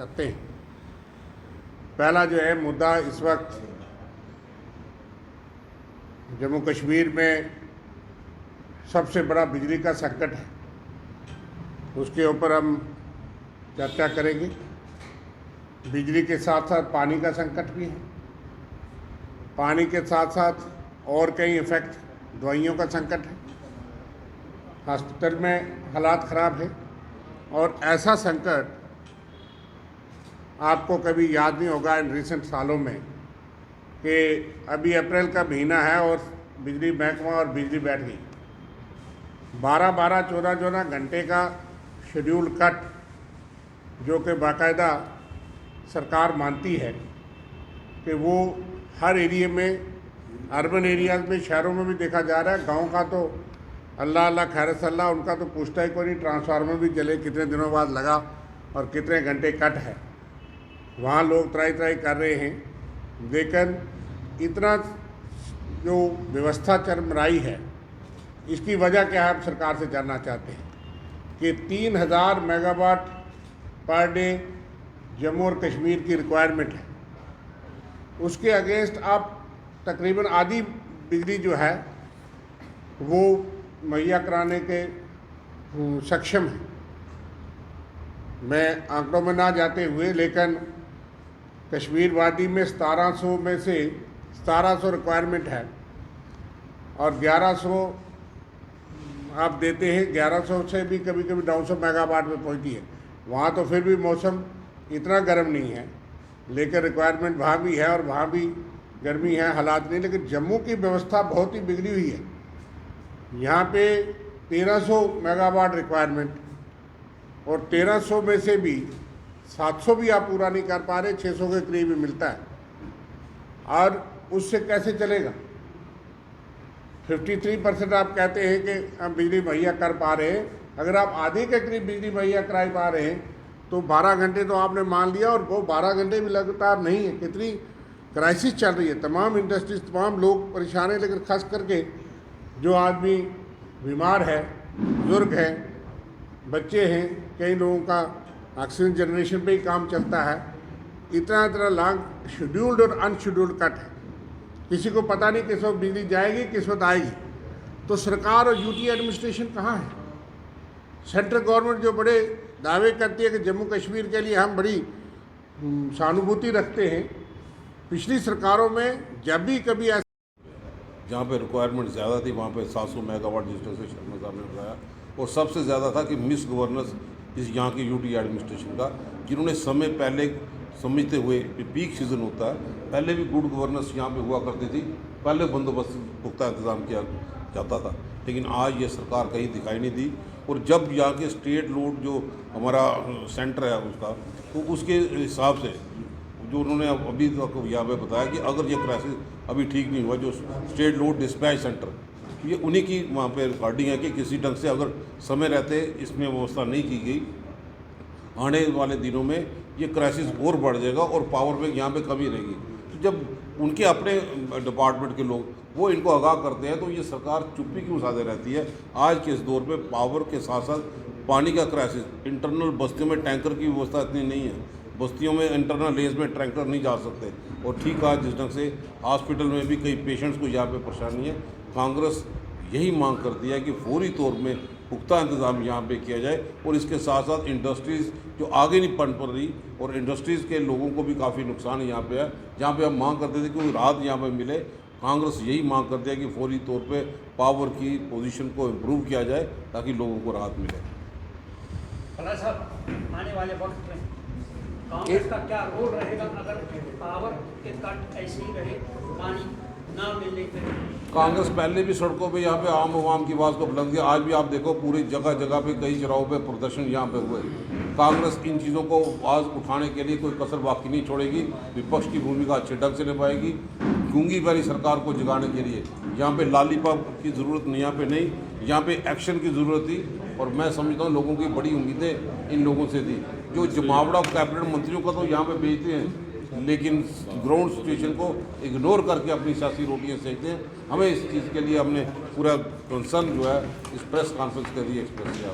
करते हैं। पहला जो है मुद्दा, इस वक्त जम्मू कश्मीर में सबसे बड़ा बिजली का संकट है, उसके ऊपर हम चर्चा करेंगे। बिजली के साथ साथ पानी का संकट भी है, पानी के साथ साथ और कई इफेक्ट, दवाइयों का संकट है, हॉस्पिटल में हालात ख़राब है। और ऐसा संकट आपको कभी याद नहीं होगा इन रिसेंट सालों में कि अभी अप्रैल का महीना है और बिजली महकमा और बिजली बैठ गई। 12-12, 14-14 घंटे का शेड्यूल कट, जो कि बाकायदा सरकार मानती है कि वो हर एरिया में, अर्बन एरियाज़ में, शहरों में भी देखा जा रहा है। गांव का तो अल्लाह अल्लाह खैर सल्ला, उनका तो पूछता ही कोई नहीं, ट्रांसफार्मर भी जले कितने दिनों बाद लगा और कितने घंटे कट है। वहाँ लोग त्राई त्राई कर रहे हैं। लेकिन इतना जो व्यवस्था चरमराई है, इसकी वजह क्या है, हम सरकार से जानना चाहते हैं कि 3000 मेगावाट पर डे जम्मू और कश्मीर की रिक्वायरमेंट है, उसके अगेंस्ट आप तकरीबन आधी बिजली जो है वो मुहैया कराने के सक्षम है। मैं आंकड़ों में ना जाते हुए, लेकिन कश्मीर वादी में 1700 में से 1700 रिक्वायरमेंट है और 1100 आप देते हैं। 1100 से भी कभी कभी 900 मेगावाट में पहुंचती है। वहाँ तो फिर भी मौसम इतना गर्म नहीं है, लेकिन रिक्वायरमेंट वहाँ भी है और वहाँ भी गर्मी है, हालात नहीं। लेकिन जम्मू की व्यवस्था बहुत ही बिगड़ी हुई है। यहाँ पे 1300 मेगावाट रिक्वायरमेंट और 1300 में से भी 700 भी आप पूरा नहीं कर पा रहे, 600 के करीब ही मिलता है। और उससे कैसे चलेगा? 53% आप कहते हैं कि हम बिजली मुहैया कर पा रहे हैं। अगर आप आधे के करीब बिजली मुहैया करा पा रहे हैं तो 12 घंटे तो आपने मान लिया, और वो 12 घंटे भी लगातार नहीं है। कितनी क्राइसिस चल रही है, तमाम इंडस्ट्रीज, तमाम लोग परेशान हैं। लेकिन खास करके जो आदमी बीमार है, बुजुर्ग हैं, बच्चे हैं, कई लोगों का ऑक्सीजन जनरेशन पे ही काम चलता है। इतना लॉन्ग शेड्यूल्ड और अनशेड्यूल्ड कट है, किसी को पता नहीं किस वक्त बिजली जाएगी, किस वक्त आएगी। तो सरकार और यूटी एडमिनिस्ट्रेशन कहाँ है? सेंट्रल गवर्नमेंट जो बड़े दावे करती है कि जम्मू कश्मीर के लिए हम बड़ी सहानुभूति रखते हैं, पिछली सरकारों में जब भी कभी ऐसा जहाँ पे रिक्वायरमेंट ज़्यादा थी वहाँ पे 700 मेगावाट जिस तरह से शर्मा साहब ने बताया, और सबसे ज़्यादा था कि मिस गवर्नेंस इस यहाँ की यूटी एडमिनिस्ट्रेशन का, जिन्होंने समय पहले समझते हुए पीक सीज़न होता है, पहले भी गुड गवर्नेंस यहाँ पे हुआ करती थी, पहले बंदोबस्त पुख्ता इंतज़ाम किया जाता था। लेकिन आज ये सरकार कहीं दिखाई नहीं दी। और जब यहाँ के स्टेट लोड जो हमारा सेंटर है उसका, तो उसके हिसाब से जो उन्होंने अभी तक यहाँ पे बताया कि अगर ये क्राइसिस अभी ठीक नहीं हुआ, जो स्टेट लोड डिस्पैच सेंटर, ये उन्हीं की वहाँ पे रिकॉर्डिंग है कि किसी ढंग से अगर समय रहते इसमें व्यवस्था नहीं की गई, आने वाले दिनों में ये क्राइसिस और बढ़ जाएगा और पावर में यहाँ पे कमी रहेगी। तो जब उनके अपने डिपार्टमेंट के लोग वो इनको आगाह करते हैं, तो ये सरकार चुप्पी क्यों साधे रहती है? आज के इस दौर पे पावर के साथ साथ पानी का क्राइसिस, इंटरनल बस्तियों में टैंकर की व्यवस्था इतनी नहीं है, बस्तियों में इंटरनल रेंज में टैंकर नहीं जा सकते। और ठीक आज जिस ढंग से हॉस्पिटल में भी कई पेशेंट्स को यहाँ पे परेशानी है, कांग्रेस यही मांग करती है कि फौरी तौर में पुख्ता इंतज़ाम यहाँ पे किया जाए। और इसके साथ साथ इंडस्ट्रीज़ जो आगे नहीं पन पड़ रही, और इंडस्ट्रीज़ के लोगों को भी काफ़ी नुकसान यहाँ पे है, जहाँ पे हम मांग करते थे कि कोई राहत यहाँ पे मिले। कांग्रेस यही मांग करती है कि फौरी तौर पे पावर की पोजीशन को इम्प्रूव किया जाए ताकि लोगों को राहत मिले। फला साहब, आने वाले वक्त में कांग्रेस का क्या रोल रहेगा अगर पावर के कट ऐसे ही रहे, पानी ना मिलने पे? कांग्रेस पहले भी सड़कों पे यहाँ पे आम आवाम की आवाज़ को बुलंद किया। आज भी आप देखो पूरी जगह जगह पे कई चौराहों पे प्रदर्शन यहाँ पे हुए। कांग्रेस इन चीज़ों को आवाज़ उठाने के लिए कोई कसर बाकी नहीं छोड़ेगी, विपक्ष की भूमिका अच्छे ढंग से निभाएगी। गूंगी वाली सरकार को जगाने के लिए यहाँ पे लॉलीपॉप की ज़रूरत नहीं, यहाँ पे नहीं, यहाँ पे एक्शन की ज़रूरत थी। और मैं समझता हूँ लोगों की बड़ी उम्मीदें इन लोगों से थी। जो जमावड़ा कैबिनेट मंत्रियों का तो यहाँ पे भेजते हैं, लेकिन ग्राउंड सिचुएशन को इग्नोर करके अपनी सियासी रोटियाँ सेकते हैं। हमें इस चीज़ के लिए हमने पूरा कंसर्न जो है इस प्रेस कॉन्फ्रेंस के लिए एक्सप्रेस किया।